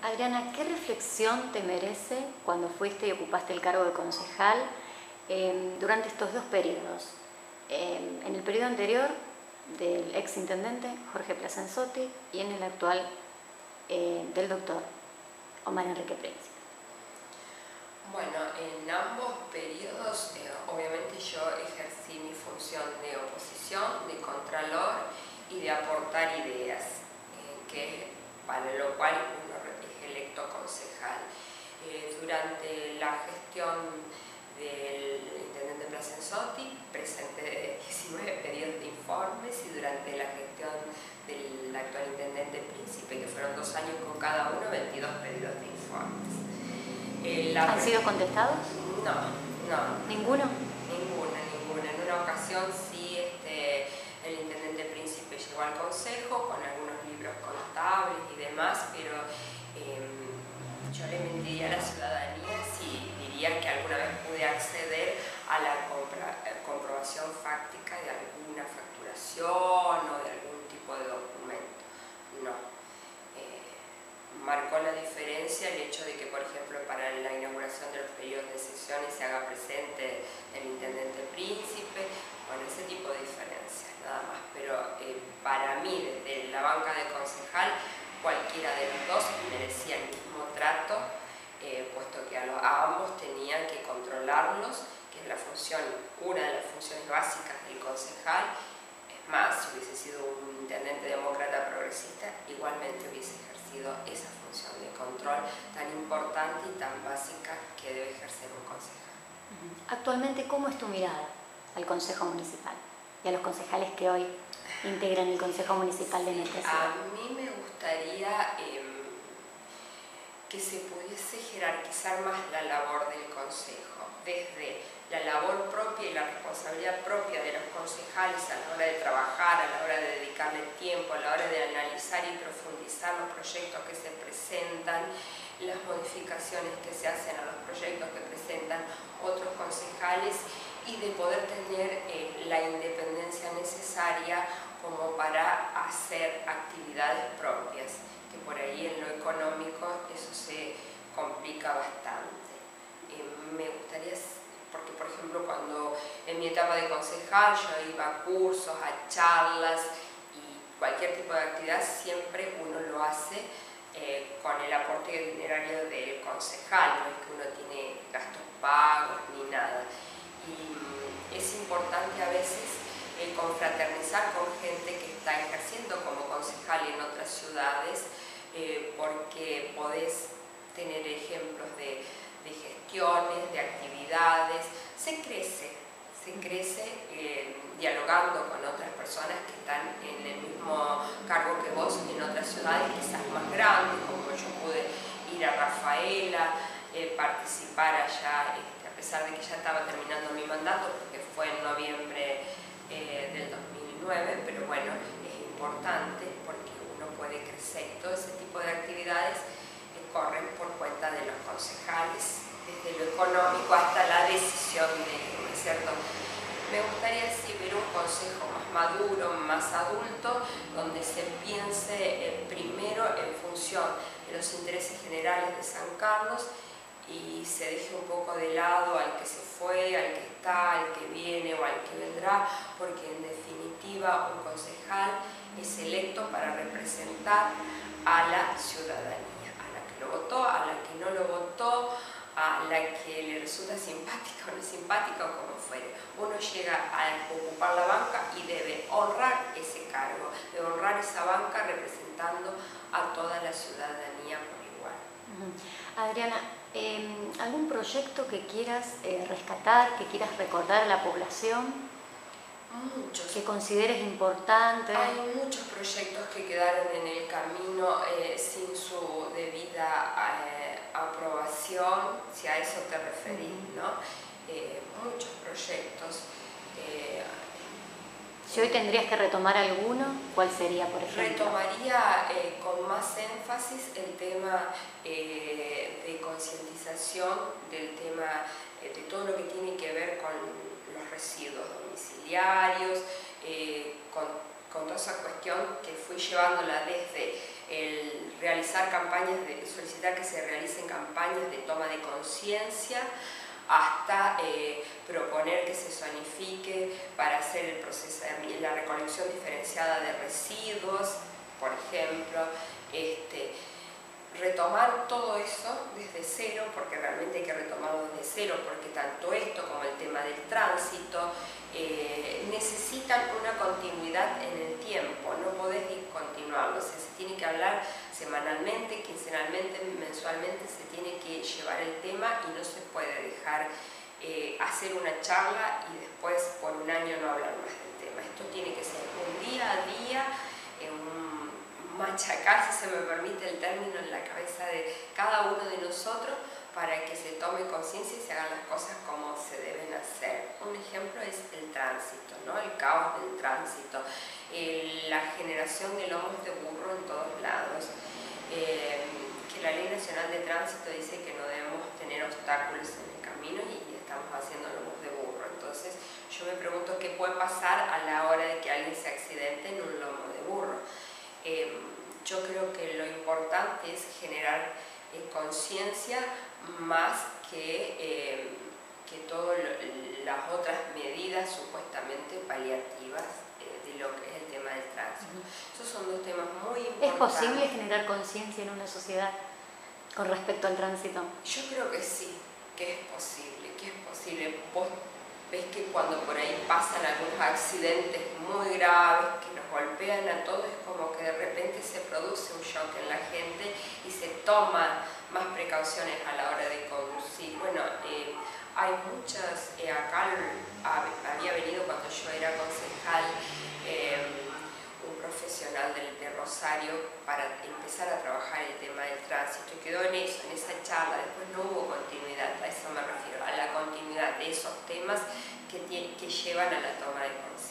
Adriana, ¿qué reflexión te merece cuando fuiste y ocupaste el cargo de concejal durante estos dos periodos? En el periodo anterior del ex intendente Jorge Plasenzotti y en el actual del doctor Omar Enrique Príncipe. Bueno, en ambos periodos obviamente yo ejercí mi función de oposición, de contralor y de aportar ideas, para lo cual uno es electo concejal. Durante la gestión del intendente Plasenzotti presenté 19 pedidos de informes, y durante la gestión del actual intendente Príncipe, que fueron 2 años con cada uno, 22 pedidos de informes. ¿Han sido contestados? No. ¿Ninguno? Ninguna. En una ocasión sí, el intendente Príncipe llegó al consejo con algunos libros contables y demás, pero yo le mentiría a la ciudadanía si diría que alguna vez pude acceder a la comprobación fáctica de alguna facturación o de algún tipo de documento. No. Marcó la diferencia el hecho de que, por ejemplo, para la inauguración de los periodos de sesiones se haga presente el intendente Príncipe, bueno, ese tipo de diferencias, nada más. Pero para mí, desde la banca de concejal, cualquiera de los dos merecía el mismo trato, puesto que a ambos tenían que controlarlos, que es una de las funciones básicas del concejal. Es más, si hubiese sido un intendente demócrata progresista, igualmente hubiese ejercido esa función de control tan importante y tan básica que debe ejercer un concejal. Actualmente, ¿cómo es tu mirada al Consejo Municipal y a los concejales que hoy integran el Consejo Municipal de nuestra ciudad? A mí me gustaría que se pudiese jerarquizar más la labor del consejo, desde la labor propia y la responsabilidad propia de los concejales a la hora de trabajar, a la hora de dedicarle tiempo, a la hora de analizar y profundizar los proyectos que se presentan, las modificaciones que se hacen a los proyectos que presentan otros concejales, y de poder tener la independencia necesaria como para hacer actividades propias, que por ahí en lo económico eso se complica bastante. Me gustaría, porque por ejemplo cuando en mi etapa de concejal yo iba a cursos, a charlas y cualquier tipo de actividad, siempre uno lo hace con el aporte dinerario del concejal, no es que uno tiene gastos pagos ni nada. Y es importante a veces confraternizar con gente que está ejerciendo como concejal en otras ciudades, porque podés tener ejemplos de gestiones, de actividades. Se crece dialogando con otras personas que están en el mismo cargo que vos en otras ciudades, quizás más grandes, como yo pude ir a Rafaela, participar allá, a pesar de que ya estaba terminando mi mandato, porque fue en noviembre del 2009, pero bueno, es importante porque uno puede crecer. Todo ese tipo de actividades corren por cuenta de los concejales, desde lo económico hasta la decisión ¿no es cierto? Me gustaría sí ver un consejo más maduro, más adulto, donde se piense primero en función de los intereses generales de San Carlos y se deje un poco de lado al que se fue, al que está, al que viene o al que vendrá, porque en definitiva un concejal es electo para representar a la ciudadanía, a la que lo votó, a la que no lo votó, a la que le resulta simpática o no simpática o como fuere. Uno llega a ocupar la banca y debe honrar ese cargo, debe honrar esa banca representando a toda la ciudadanía por igual. Adriana, ¿algún proyecto que quieras rescatar, que quieras recordar a la población? Muchos. ¿Que consideres importante? Hay muchos proyectos que quedaron en el camino sin su debida aprobación, si a eso te referís, ¿no? Muchos proyectos. Si hoy tendrías que retomar alguno, ¿cuál sería, por ejemplo? Retomaría con más énfasis el tema de concientización del tema de todo lo que tiene que ver con los residuos domiciliarios, con toda esa cuestión que fui llevándola desde el realizar campañas, solicitar que se realicen campañas de toma de conciencia, hasta proponer que se zonifique para hacer el proceso, la recolección diferenciada de residuos, por ejemplo, retomar todo eso desde cero, porque realmente hay que retomarlo desde cero, porque tanto esto como el tema del tránsito necesitan una continuidad en el tiempo, no podés discontinuarlo, o sea, se tiene que hablar semanalmente, quincenalmente, mensualmente, se tiene que llevar el tema y no se puede dejar hacer una charla y después por un año no hablar más del tema. Esto tiene que ser un día a día, un machacar, si se me permite el término, en la cabeza de cada uno de nosotros para que se tome conciencia y se hagan las cosas como se deben hacer. Un ejemplo es el tránsito, ¿no? El caos del tránsito, la generación de lomos de burro en todos lados, que la Ley Nacional de Tránsito dice que no debemos tener obstáculos en el camino y estamos haciendo lomos de burro. Entonces yo me pregunto qué puede pasar a la hora de que alguien se accidente en un lomo de burro. Yo creo que lo importante es generar conciencia más que todas las otras medidas supuestamente paliativas de lo que es el tema del tránsito. Esos son dos temas muy importantes. ¿Es posible generar conciencia en una sociedad con respecto al tránsito? Yo creo que sí, que es posible, Vos ves que cuando por ahí pasan algunos accidentes muy graves que nos golpean a todos, es como que de repente se produce un shock en la gente y se toman más precauciones a la hora de conducir. Bueno, hay muchas, acá había venido cuando yo era concejal un profesional de Rosario para empezar a trabajar el tema del tránsito y quedó en eso, en esa charla. Después no hubo continuidad, a eso me refiero, a la continuidad de esos temas que llevan a la toma de conciencia.